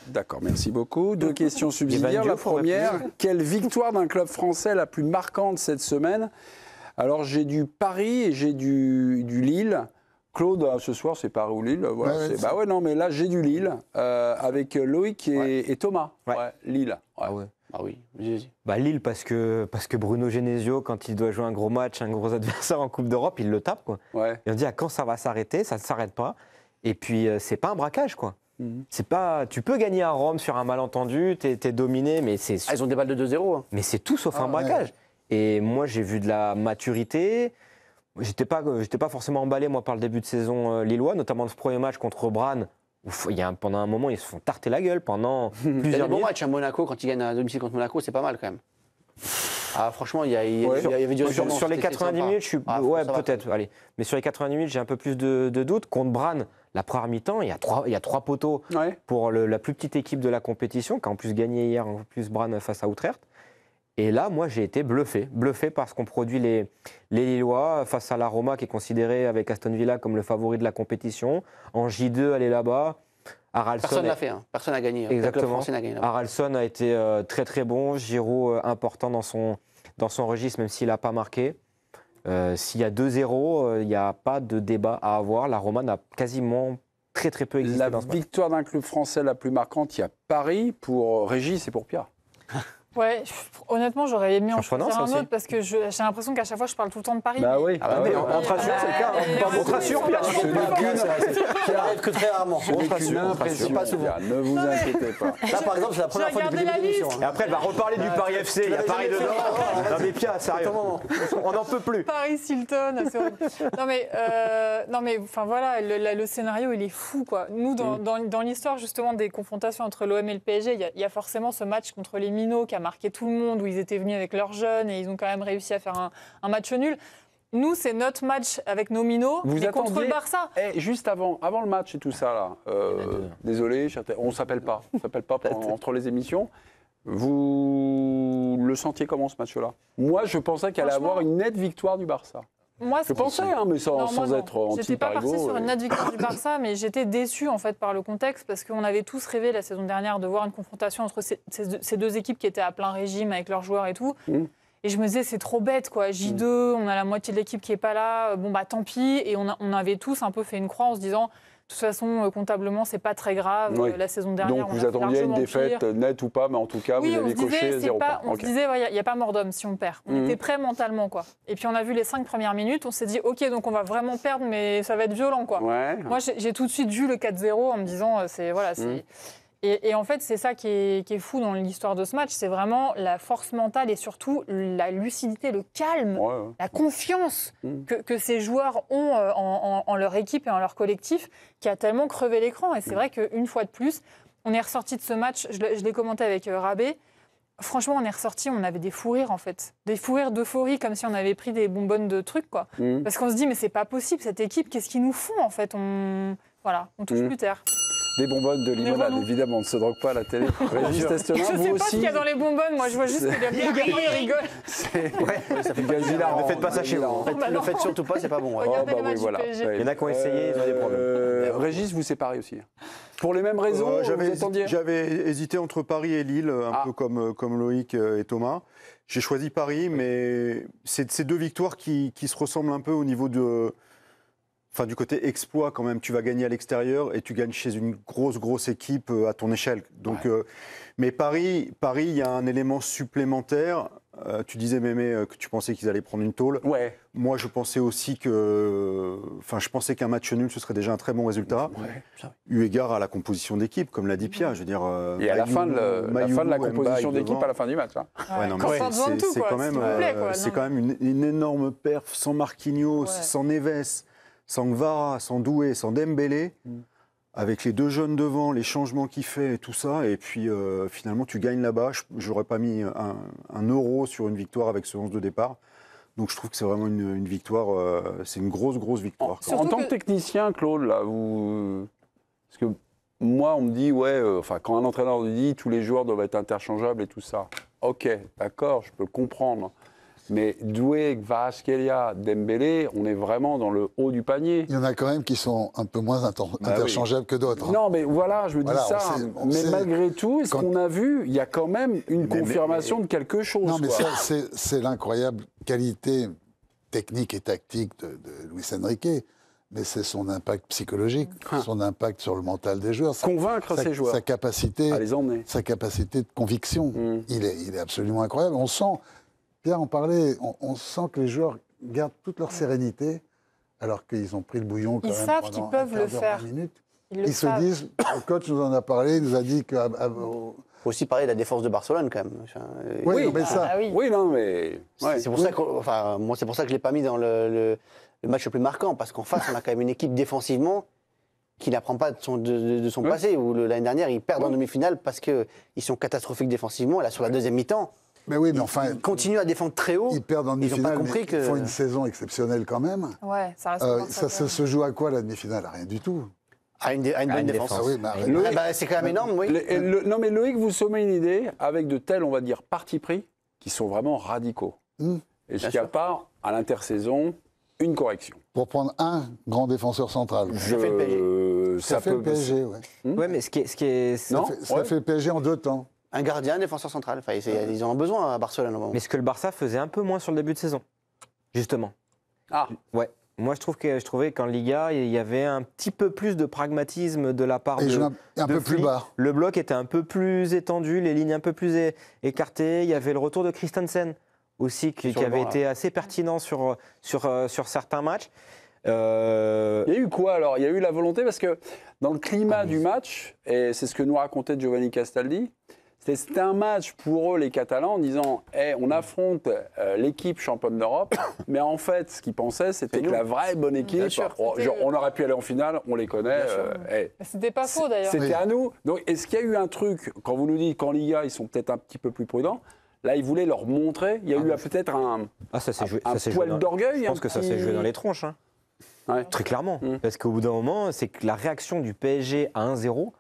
D'accord, merci beaucoup. 2 questions subsidiaires. La première, quelle victoire d'un club français la plus marquante cette semaine? Alors j'ai du Paris et j'ai du Lille. Claude, ce soir, c'est Paris ou Lille. Voilà, non, mais là, j'ai du Lille avec Loïc et Thomas. Lille. Ah ouais. Ah oui, vas-y. Lille, parce que Bruno Genesio, quand il doit jouer un gros match, un gros adversaire en Coupe d'Europe, il le tape, quoi. Ouais. Et on dit, quand ça va s'arrêter? Ça ne s'arrête pas. Et puis, c'est pas un braquage, quoi. C'est pas, tu peux gagner à Rome sur un malentendu, t'es dominé, mais c'est... ils ont des balles de 2-0. Hein. Mais c'est tout sauf un braquage. Et moi, j'ai vu de la maturité. J'étais pas forcément emballé, moi, par le début de saison lillois, notamment ce premier match contre Brann. Pendant un moment, ils se font tarter la gueule pendant plusieurs minutes. Il y a des bons matchs à Monaco, quand ils gagnent à domicile contre Monaco, c'est pas mal quand même. Ah, franchement, il y avait du sur les 90 minutes, je suis... peut-être, allez. Mais sur les 90 minutes, j'ai un peu plus de doutes. Contre Brann, la première mi-temps, il y a 3 poteaux pour la plus petite équipe de la compétition, qui a en plus gagné hier, en plus Brann face à Utrecht. Et là, moi, j'ai été bluffé par ce qu'ont produit les Lillois face à la Roma, qui est considérée avec Aston Villa comme le favori de la compétition. En J2, aller là-bas. Personne n'a fait, hein. Personne n'a gagné. Exactement. Haralson a été très très bon. Giroud important dans son registre, même s'il n'a pas marqué. S'il y a 2-0, il n'y a pas de débat à avoir. La Roma n'a quasiment très très peu existé dans ce match. La victoire d'un club français la plus marquante, il y a Paris pour Régis et pour Pierre. Ouais, honnêtement, j'aurais aimé en choisir un autre parce que j'ai l'impression qu'à chaque fois, je parle tout le temps de Paris. Bah oui. Mais on te rassure, c'est le cas. On te rassure, Pierre. Qui arrive que très rarement. On te rassure, pas souvent. Ne vous inquiétez pas. Là, par exemple, c'est la première fois depuis l'émission. Et après, elle va reparler du Paris FC. Il y a Paris dedans. Non mais Pierre, sérieux. On n'en peut plus. Paris Hilton, c'est horrible. Non mais, enfin voilà, le scénario, il est fou, quoi. Nous, dans l'histoire justement des confrontations entre l'OM et le PSG, il y a forcément ce match contre les Minots qui a marqué tout le monde, où ils étaient venus avec leurs jeunes et ils ont quand même réussi à faire un match nul. Nous, c'est notre match avec nos minots, mais contre le Barça. Juste avant le match et tout ça, là, désolé, on ne s'appelle pas entre les émissions. Vous le sentiez comment, ce match-là? Moi, je pensais qu'il allait avoir une nette victoire du Barça. Moi, je pensais, mais sans être anti-parigo. J'étais pas partie sur une nette victoire du Barça, mais j'étais déçue en fait par le contexte, parce qu'on avait tous rêvé la saison dernière de voir une confrontation entre ces deux équipes qui étaient à plein régime avec leurs joueurs et tout. Et je me disais, c'est trop bête, quoi. J2, on a la moitié de l'équipe qui est pas là. Bon, bah tant pis. Et on avait tous un peu fait une croix en se disant, de toute façon, comptablement, c'est pas très grave. La saison dernière, donc vous attendiez une défaite nette ou pas, mais en tout cas, vous avez coché 0 points. On se disait, il n'y a pas mort d'homme si on perd. On était prêts mentalement, quoi. Et puis on a vu les 5 premières minutes, on s'est dit, ok, donc on va vraiment perdre, mais ça va être violent, quoi. Moi, j'ai tout de suite vu le 4-0 en me disant, Et en fait, c'est ça qui est fou dans l'histoire de ce match, c'est vraiment la force mentale et surtout la lucidité, le calme, la confiance que ces joueurs ont en leur équipe et en leur collectif, qui a tellement crevé l'écran. Et c'est vrai qu'une fois de plus, on est ressorti de ce match, je l'ai commenté avec Rabé, franchement, on est ressorti, on avait des fous rires en fait. Des fous rires d'euphorie, comme si on avait pris des bonbonnes de trucs, quoi. Parce qu'on se dit, mais c'est pas possible, cette équipe, qu'est-ce qu'ils nous font en fait? On touche plus terre. Des bonbonnes de limonade, évidemment, on ne se drogue pas à la télé. Régis Testament, je ne sais pas ce qu'il y a dans les bonbonnes, moi je vois juste que les gamins ils rigolent. Ça fait Gazila. Ne faites pas ça chez vous. Ne le faites surtout pas, c'est pas bon. Regardez les matchs du PSG. Il y en a qui ont essayé, ils ont des problèmes. Régis, vous séparez aussi. Pour les mêmes raisons, j'avais hésité entre Paris et Lille, un peu comme Loïc et Thomas. J'ai choisi Paris, mais c'est ces 2 victoires qui se ressemblent un peu au niveau du côté exploit quand même. Tu vas gagner à l'extérieur et tu gagnes chez une grosse équipe à ton échelle. Donc, mais Paris, il y a un élément supplémentaire. Tu disais, Mémé, que tu pensais qu'ils allaient prendre une tôle. Ouais. Moi, je pensais aussi je pensais qu'un match nul, ce serait déjà un très bon résultat. Eu égard à la composition d'équipe, comme l'a dit Pierre. Je veux dire, et à la fin de la composition d'équipe, à la fin du match. C'est quand même une énorme perf sans Marquinhos, sans Neves, sans Gvara, sans Doué, sans Dembélé, avec les 2 jeunes devant, les changements qu'il fait et tout ça, et puis finalement tu gagnes là-bas. J'aurais pas mis un euro sur une victoire avec ce 11 de départ. Donc je trouve que c'est vraiment une victoire, c'est une grosse victoire. En tant que technicien, Claude, là, parce que moi on me dit, quand un entraîneur me dit tous les joueurs doivent être interchangeables et tout ça, ok, d'accord, je peux comprendre. Mais Doué, Kvaratskhelia, Dembélé, on est vraiment dans le haut du panier. Il y en a quand même qui sont un peu moins interchangeables que d'autres. Non, mais voilà, je me dis ça. Mais malgré tout, est-ce qu'on a vu, il y a quand même une confirmation de quelque chose. Non, mais c'est l'incroyable qualité technique et tactique de Luis Enrique. Mais c'est son impact psychologique, son impact sur le mental des joueurs. Convaincre ces joueurs. Sa capacité, à les emmener. Sa capacité de conviction. Il est absolument incroyable. On sent, Pierre en parlait, on sent que les joueurs gardent toute leur sérénité alors qu'ils ont pris le bouillon quand même pendant savent qu'ils peuvent le faire. Ils se disent, le coach nous en a parlé, il nous a dit que... Il faut aussi parler de la défense de Barcelone, quand même. Oui, mais ça... Oui, non, mais... C'est pour ça que, moi, c'est pour ça que je ne l'ai pas mis dans le match le plus marquant, parce qu'en face, on a quand même une équipe défensivement qui n'apprend pas de son passé, où l'année dernière, ils perdent en demi-finale parce qu'ils sont catastrophiques défensivement. Et là, sur la deuxième mi-temps, mais oui, mais enfin, ils continuent à défendre très haut. Ils perdent en demi-finale, ils font une saison exceptionnelle quand même. Ouais, ça reste ça se joue à quoi, la demi-finale? Rien du tout. À une bonne défense. Ah oui, c'est quand même énorme, oui. Non, mais Loïc vous sommet une idée avec de tels, on va dire, partis pris qui sont vraiment radicaux. Est-ce qu'il n'y a pas, à l'intersaison, une correction? Pour prendre un grand défenseur central. Ça fait le PSG. Ça fait le PSG, oui. Ouais, mais ce qui est... Ça fait le PSG en 2 temps. Un gardien, un défenseur central. Enfin, ils en ont besoin à Barcelone. Mais ce que le Barça faisait un peu moins sur le début de saison, justement. Ah. Ouais. Moi, je trouvais qu'en Liga, il y avait un petit peu plus de pragmatisme de la part un peu plus bas. Le bloc était un peu plus étendu, les lignes un peu plus écartées. Il y avait le retour de Christensen aussi, qui avait été assez pertinent sur certains matchs. Il y a eu quoi alors? Il y a eu la volonté, parce que dans le climat du match, et c'est ce que nous racontait Giovanni Castaldi, c'était un match pour eux, les Catalans, en disant on affronte l'équipe championne d'Europe, mais en fait, ce qu'ils pensaient, c'était que la vraie bonne équipe, on aurait pu aller en finale, on les connaît. C'était pas faux d'ailleurs. C'était à nous. Donc, est-ce qu'il y a eu un truc, quand vous nous dites qu'en Liga, ils sont peut-être un petit peu plus prudents, là, ils voulaient leur montrer, il y a eu peut-être un poil d'orgueil. Je pense que ça s'est joué dans les tronches. Hein. Ouais. Très clairement. Parce qu'au bout d'un moment, c'est que la réaction du PSG à 1-0,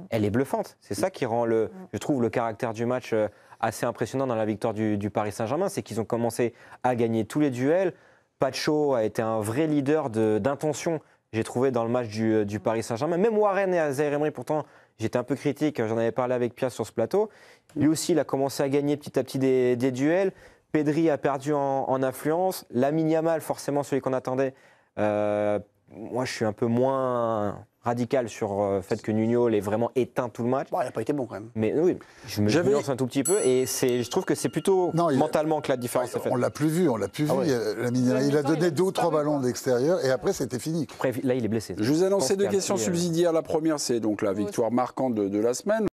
elle est bluffante. C'est ça qui rend, je trouve, le caractère du match assez impressionnant dans la victoire du Paris Saint-Germain. C'est qu'ils ont commencé à gagner tous les duels. Pacho a été un vrai leader d'intention, j'ai trouvé, dans le match du Paris Saint-Germain. Même Warren et Zaïre Emery, pourtant, j'étais un peu critique, j'en avais parlé avec Pierre sur ce plateau. Lui aussi, il a commencé à gagner petit à petit des duels. Pedri a perdu en influence. Lamine Yamal, forcément, celui qu'on attendait. Moi, je suis un peu moins radical sur le fait que Nuno l'ait vraiment éteint tout le match. Bon, il n'a pas été bon quand même. Mais oui, je me nuance un tout petit peu et je trouve que c'est plutôt mentalement que la différence est faite. On l'a plus vu, il a donné 2 ou 3 ballons de l'extérieur et après c'était fini. Après, là, il est blessé. Je vous ai lancé 2 questions subsidiaires. La première, c'est donc la victoire marquante de la semaine.